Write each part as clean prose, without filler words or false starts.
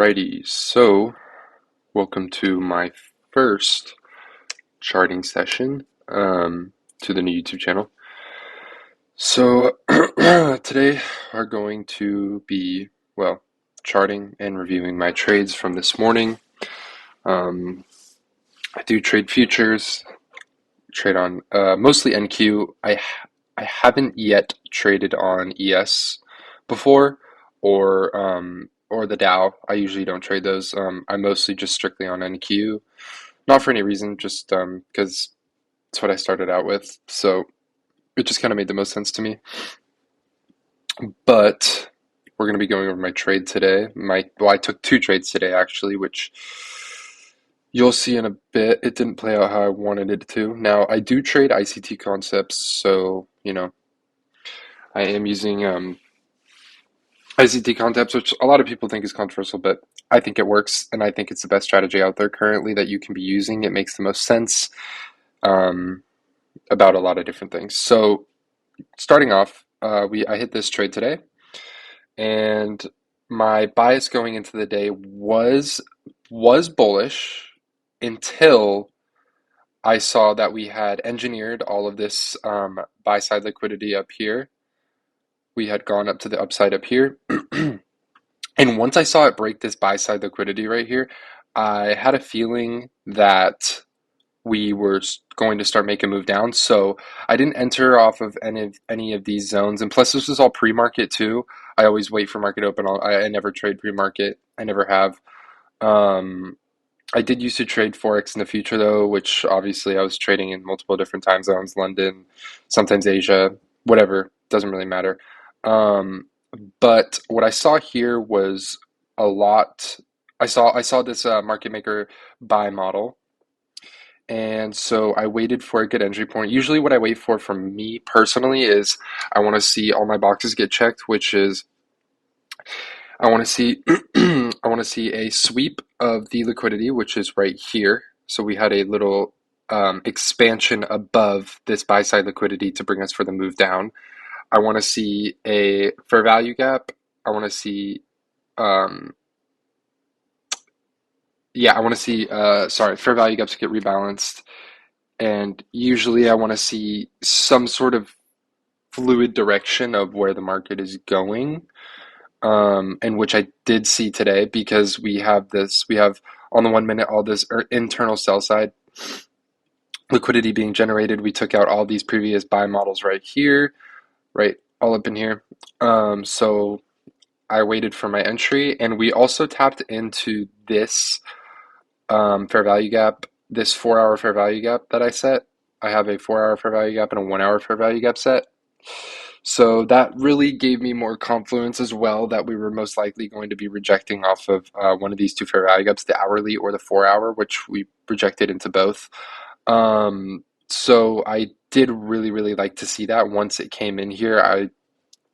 Alrighty, so welcome to my first charting session to the new YouTube channel. So today we're going to be, charting and reviewing my trades from this morning. I do trade futures, trade on mostly NQ. I haven't yet traded on ES before, or the Dow. I usually don't trade those. I'm mostly just strictly on NQ, not for any reason, just because it's what I started out with. So it just kind of made the most sense to me. But we're going to be going over my trade today. I took two trades today actually, which you'll see in a bit. It didn't play out how I wanted it to. Now I do trade ICT concepts, so I am using ICT concepts, which a lot of people think is controversial, but I think it works, and I think it's the best strategy out there currently that you can be using. It makes the most sense um, about a lot of different things. So starting off, I hit this trade today, and my bias going into the day was bullish until I saw that we had engineered all of this buy side liquidity up here. We had gone up to the upside up here. And once I saw it break this buy side liquidity right here, I had a feeling that we were going to start making a move down. So I didn't enter off of any of these zones. And plus, this was all pre-market too. I always wait for market open. I never trade pre-market. I never have. Um, I did used to trade Forex in the future though, which obviously I was trading in multiple different time zones, London, sometimes Asia, whatever, doesn't really matter. Um, but what I saw here was a lot. I saw this market maker buy model, and so I waited for a good entry point. Usually, what I wait for from me personally is I want to see all my boxes get checked, which is I want to see I want to see a sweep of the liquidity, which is right here. So we had a little expansion above this buy side liquidity to bring us for the move down. I want to see a fair value gap. I want to see um, I want to see fair value gaps get rebalanced, and usually I want to see some sort of fluid direction of where the market is going. And which I did see today because we have on the 1 minute all this internal sell side liquidity being generated. We took out all these previous buy models right here, right, all up in here. So I waited for my entry, and we also tapped into this fair value gap, this 4 hour fair value gap that I set. I have a 4 hour fair value gap and a 1 hour fair value gap set. So that really gave me more confluence as well that we were most likely going to be rejecting off of one of these two fair value gaps, the hourly or the 4 hour, which we rejected into both. So I did really, really like to see that once it came in here. I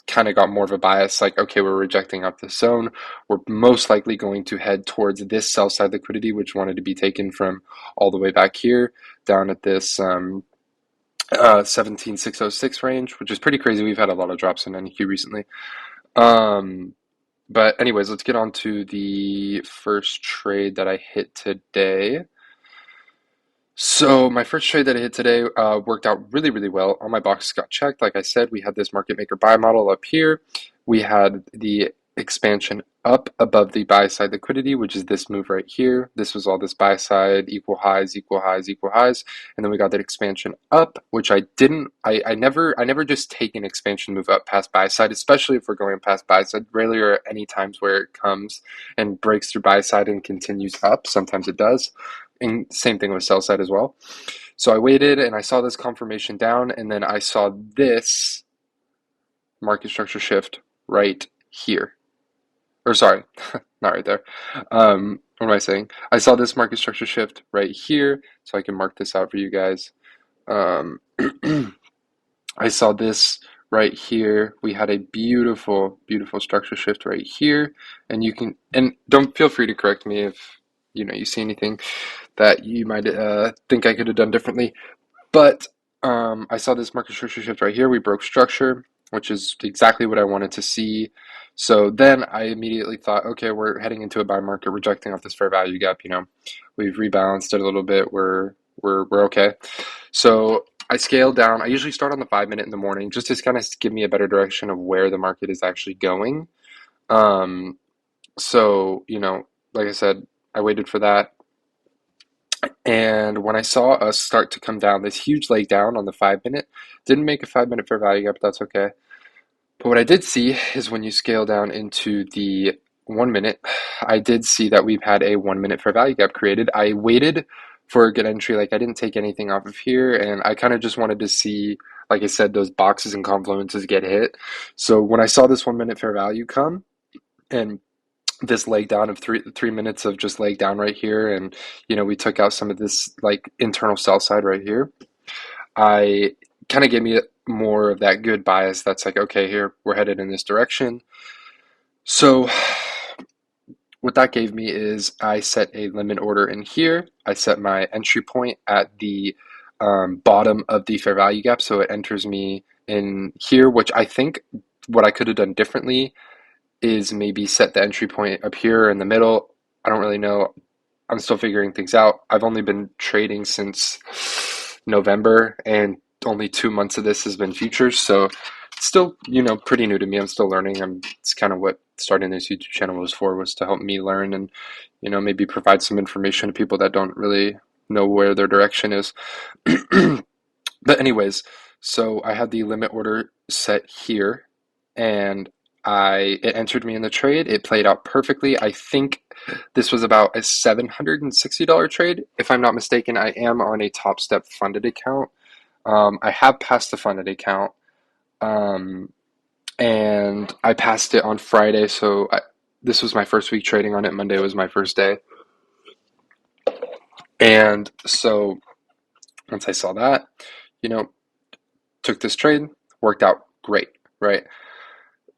kind of got more of a bias like, okay, we're rejecting off this zone. We're most likely going to head towards this sell side liquidity, which wanted to be taken from all the way back here down at this 17606 range, which is pretty crazy. We've had a lot of drops in NQ recently. But anyways, let's get on to the first trade that I hit today. So my first trade that I hit today worked out really, really well. All my boxes got checked. Like I said, we had this market maker buy model up here. We had the expansion up above the buy side liquidity, which is this move right here. This was all this buy side, equal highs, equal highs, equal highs. And then we got that expansion up, which I never just take an expansion move up past buy side, especially if we're going past buy side. Rarely or any times where it comes and breaks through buy side and continues up. Sometimes it does. And same thing with sell side as well. So I waited and I saw this confirmation down, and then I saw this market structure shift right here. Or sorry, not right there. What am I saying? I saw this market structure shift right here, so I can mark this out for you guys. Um, I saw this right here. We had a beautiful, beautiful structure shift right here, and don't feel free to correct me if you see anything that you might think I could have done differently. But I saw this market structure shift right here. We broke structure. which is exactly what I wanted to see. So then I immediately thought, okay, we're heading into a buy market, rejecting off this fair value gap. We've rebalanced it a little bit. We're okay. So I scaled down. I usually start on the 5 minute in the morning just to kind of give me a better direction of where the market is actually going. Um, so, like I said, I waited for that. And when I saw us start to come down, this huge leg down on the 5 minute, didn't make a 5 minute fair value gap, but that's okay. But what I did see is when you scale down into the 1 minute, I did see that we've had a 1 minute fair value gap created. I waited for a good entry, like I didn't take anything off of here, and I kind of just wanted to see, like I said, those boxes and confluences get hit. So when I saw this 1 minute fair value come, and this leg down of three minutes of just leg down right here, and we took out some of this like internal sell side right here. I kind of gave me more of that good bias that's like, okay, here we're headed in this direction. So what that gave me is I set a limit order in here. I set my entry point at the bottom of the fair value gap, so it enters me in here, which I think what I could have done differently is maybe set the entry point up here in the middle. I don't really know. I'm still figuring things out. I've only been trading since November, and only 2 months of this has been futures. So it's still, pretty new to me. I'm still learning. It's kind of what starting this YouTube channel was to help me learn and, maybe provide some information to people that don't really know where their direction is. But anyways, so I had the limit order set here, and it entered me in the trade. It played out perfectly. I think this was about a $760 trade, if I'm not mistaken. I am on a Top Step funded account. I have passed the funded account, um, and I passed it on Friday. So this was my first week trading on it. Monday was my first day, and so once I saw that, you know, took this trade, worked out great, right?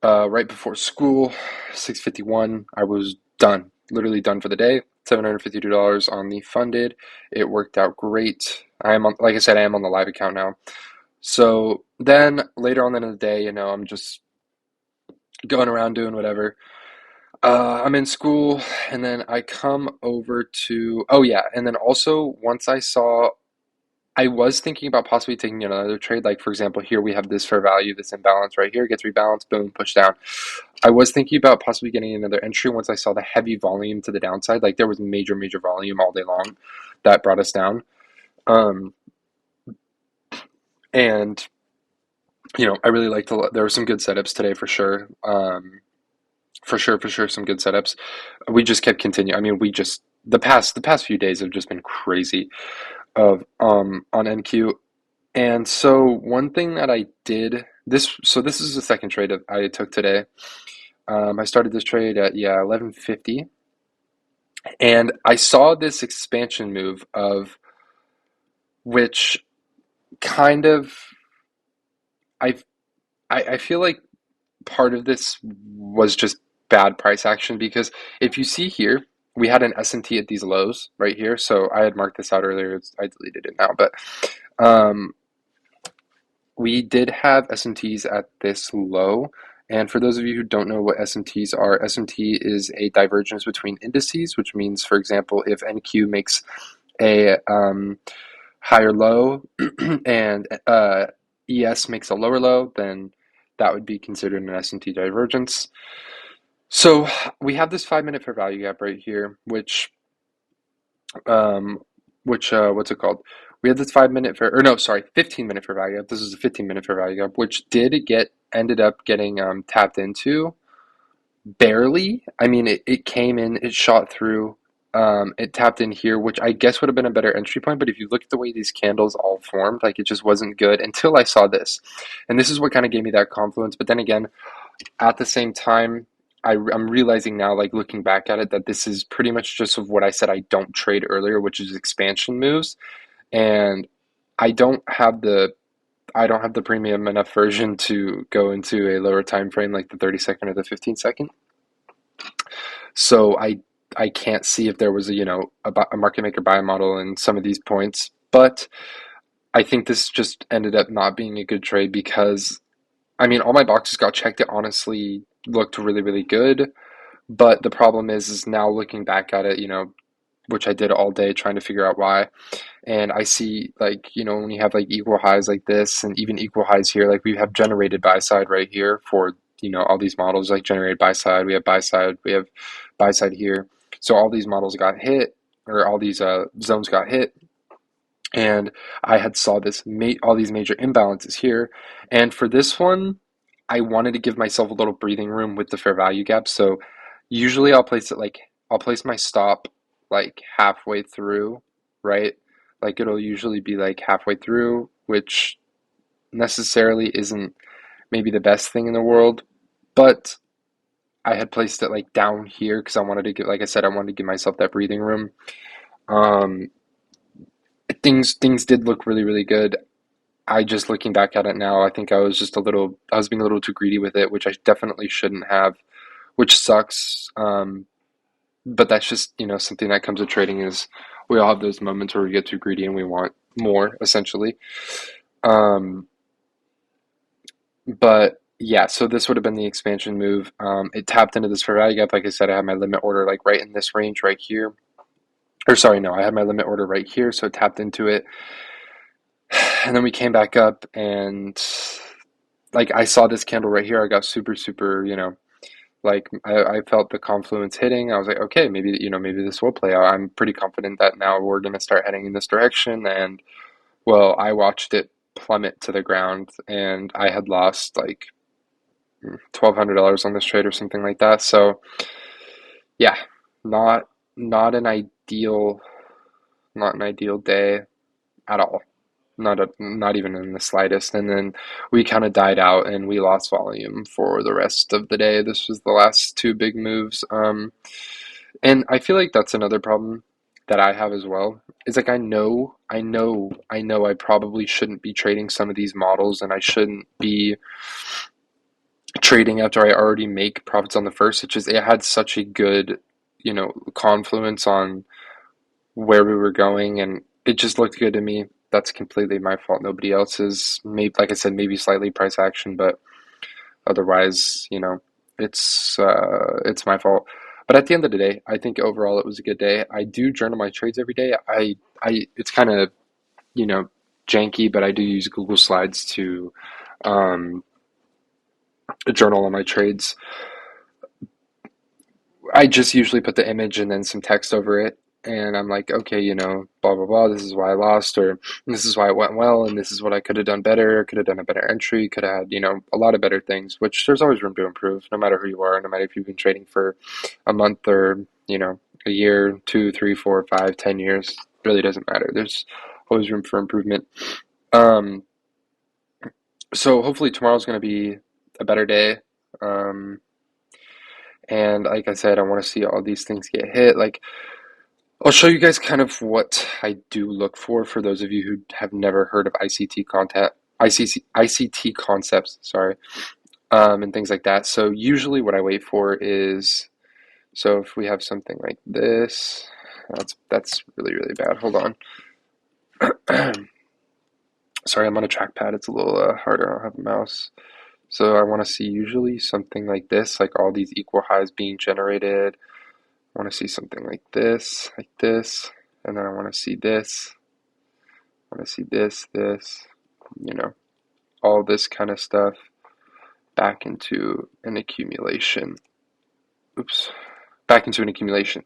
Right before school, 6:51, I was done, literally done for the day. $752 on the funded. It worked out great. Like I said, I am on the live account now. So then later on in the day, I'm just going around doing whatever. I'm in school, and then I come over to, oh yeah, and then also once I was thinking about possibly taking another trade. Like, for example, here we have this fair value, this imbalance right here, gets rebalanced, boom, push down. I was thinking about possibly getting another entry once I saw the heavy volume to the downside. Like, there was major, major volume all day long that brought us down. Um, and, I really liked there were some good setups today for sure. For sure, some good setups. We just kept continuing. I mean, the past few days have just been crazy of on NQ. And so one thing that I did this is the second trade that I took today. I started this trade at 11:50, and I saw this expansion move of which kind of I I feel like part of this was just bad price action because if you see here, we had an S&T at these lows right here. So I had marked this out earlier. I deleted it now, but um, we did have S&Ts at this low. And for those of you who don't know what S&Ts are, S&T is a divergence between indices, which means, for example, if NQ makes a higher low and ES makes a lower low, then that would be considered an S&T divergence. So we have this 5 minute fair value gap right here, um, what's it called? We had this 5 minute fair, or no, sorry, 15 minute fair value gap. This is a 15 minute fair value gap, which ended up getting tapped into barely. I mean, it came in, it shot through, it tapped in here, which I guess would have been a better entry point. But if you look at the way these candles all formed, like it just wasn't good until I saw this. And this is what kind of gave me that confluence. But then again, at the same time, I'm realizing now, like looking back at it, that this is pretty much just of what I said I don't trade earlier, which is expansion moves. And I don't have the I don't have the premium enough version to go into a lower time frame like the 30-second or the 15-second. So I can't see if there was a market maker buy model in some of these points, but I think this just ended up not being a good trade because I mean, all my boxes got checked. It honestly looked really, really good. But the problem is now looking back at it, which I did all day trying to figure out why. And I see like, when you have like equal highs like this and even equal highs here, like we have generated buy side right here for, all these models like generated buy side, we have buy side here. So all these models got hit, or all these zones got hit, and I had saw all these major imbalances here. And for this one, I wanted to give myself a little breathing room with the fair value gap. So usually I'll place my stop like halfway through, right? Like it'll usually be like halfway through, which necessarily isn't maybe the best thing in the world, but I had placed it like down here because I wanted to like I said, I wanted to give myself that breathing room. Um, things did look really, really good. I just looking back at it now, I think I was being a little too greedy with it, which I definitely shouldn't have, which sucks. But that's just, something that comes with trading is we all have those moments where we get too greedy and we want more, essentially. Um, but yeah, so this would have been the expansion move. It tapped into this fair value gap. Like I said, I had my limit order like right in this range right here. Or sorry, no, I had my limit order right here, so it tapped into it. And then we came back up and like I saw this candle right here. I got super, super, like I felt the confluence hitting. I was like, okay, maybe this will play out. I'm pretty confident that now we're going to start heading in this direction. And well, I watched it plummet to the ground, and I had lost like $1,200 on this trade or something like that. So yeah, not not an ideal not an ideal day at all. Not even in the slightest. And then we kind of died out and we lost volume for the rest of the day. This was the last two big moves. And I feel like that's another problem that I have as well. It's like I know I probably shouldn't be trading some of these models, and I shouldn't be trading after I already make profits on the first. It had such a good, confluence on where we were going, and it just looked good to me. That's completely my fault. Nobody else's. Maybe, like I said, maybe slightly price action, but otherwise, it's my fault. But at the end of the day, I think overall it was a good day. I do journal my trades every day. I it's kind of you know janky, but I do use Google Slides to um, journal on my trades. I just usually put the image and then some text over it. And I'm like, okay, blah, blah, blah. This is why I lost, or this is why it went well, and this is what I could have done better. Could have done a better entry, could have had, a lot of better things, which there's always room to improve, no matter who you are, no matter if you've been trading for a month or, a year, 2, 3, 4, 5, 10 years. Really doesn't matter. There's always room for improvement. Um, so hopefully tomorrow's going to be a better day. Um, and like I said, I want to see all these things get hit. Like, I'll show you guys kind of what I do look for those of you who have never heard of ICT concepts, sorry, and things like that. So usually what I wait for is, so if we have something like this, that's really, really bad. Hold on. Sorry, I'm on a trackpad. It's a little harder. I don't have a mouse. So I want to see usually something like this, like all these equal highs being generated. I want to see something like this, and then I want to see this. I want to see this, all this kind of stuff back into an accumulation. Oops, back into an accumulation.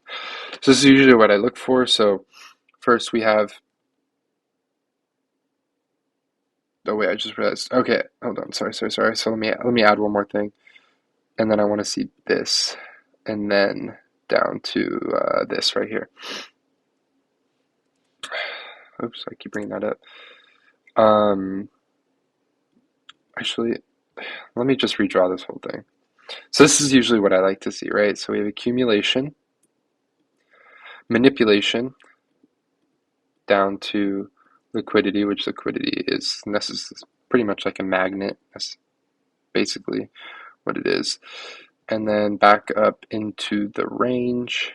So this is usually what I look for. So first we have, oh wait, I just realized. Okay, hold on. Sorry. So let me add one more thing, and then I want to see this, and then down to this right here. Oops, I keep bringing that up. Actually, let me just redraw this whole thing. So this is usually what I like to see, right? So we have accumulation, manipulation, down to liquidity, which liquidity is pretty much like a magnet. That's basically what it is. And then back up into the range.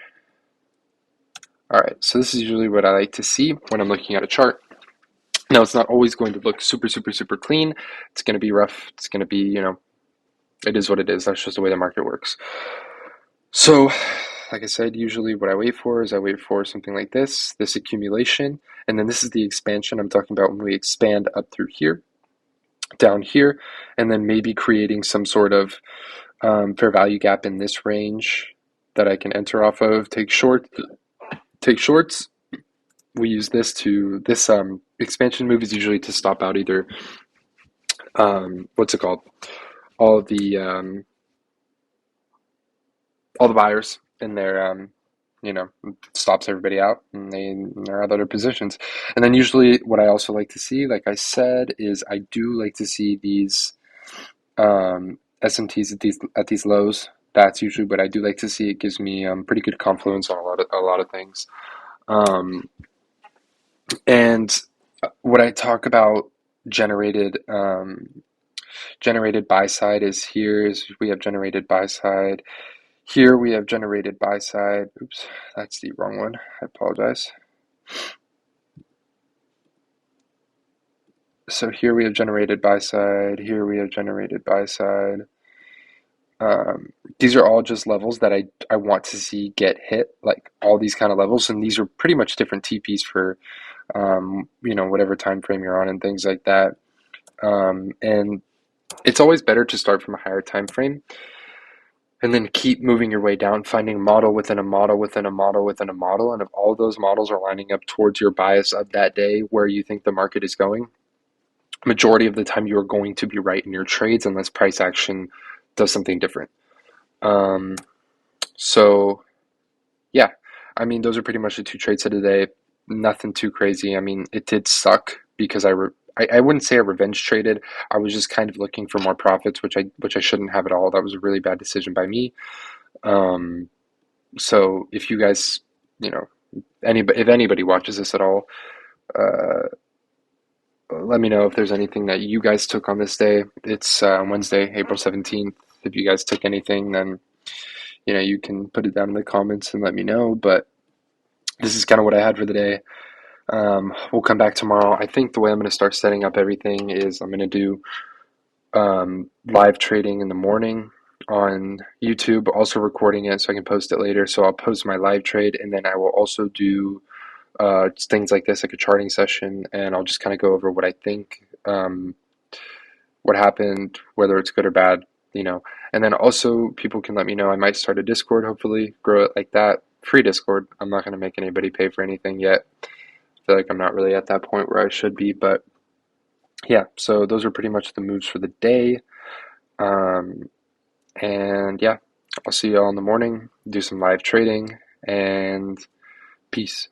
All right, so this is usually what I like to see when I'm looking at a chart. Now, it's not always going to look super, super, super clean. It's going to be rough. It's going to be, it is what it is. That's just the way the market works. So, like I said, usually what I wait for is I wait for something like this accumulation, and then this is the expansion I'm talking about when we expand up through here, down here, and then maybe creating some sort of fair value gap in this range that I can enter off of, take shorts. We use this expansion move is usually to stop out either what's it called? All the um, all the buyers in their you know stops everybody out and they're out of their positions. And then usually what I also like to see, like I said, is I do like to see these SMTs at these lows. That's usually what I do like to see. It gives me pretty good confluence on a lot of things. Um, and what I talk about generated generated buy side is here is we have generated buy side. Here we have generated buy side. Oops, that's the wrong one. I apologize. So here we have generated buy side. Here we have generated buy side. These are all just levels that I want to see get hit, like all these kind of levels, and these are pretty much different TPs for whatever time frame you're on and things like that. And it's always better to start from a higher time frame and then keep moving your way down, finding a model within a model within a model within a model. And if all those models are lining up towards your bias of that day where you think the market is going, majority of the time you are going to be right in your trades unless price action does something different. Um, so yeah, I mean those are pretty much the two trades of the day. Nothing too crazy. I mean it did suck because I wouldn't say I revenge traded. I was just kind of looking for more profits, which I shouldn't have at all. That was a really bad decision by me. Um, So if you guys, you know, if anybody watches this at all, uh, let me know if there's anything that you guys took on this day. It's Wednesday, April 17th. If you guys took anything, then you can put it down in the comments and let me know. But this is kind of what I had for the day. We'll come back tomorrow. I think the way I'm going to start setting up everything is I'm going to do live trading in the morning on YouTube, also recording it so I can post it later. So I'll post my live trade, and then I will also do things like this, like a charting session, and I'll just kind of go over what I think, what happened, whether it's good or bad, And then also people can let me know. I might start a Discord, hopefully, grow it like that. Free Discord. I'm not going to make anybody pay for anything yet. I feel like I'm not really at that point where I should be, but yeah, so those are pretty much the moves for the day. Um, and yeah, I'll see you all in the morning, do some live trading, and peace.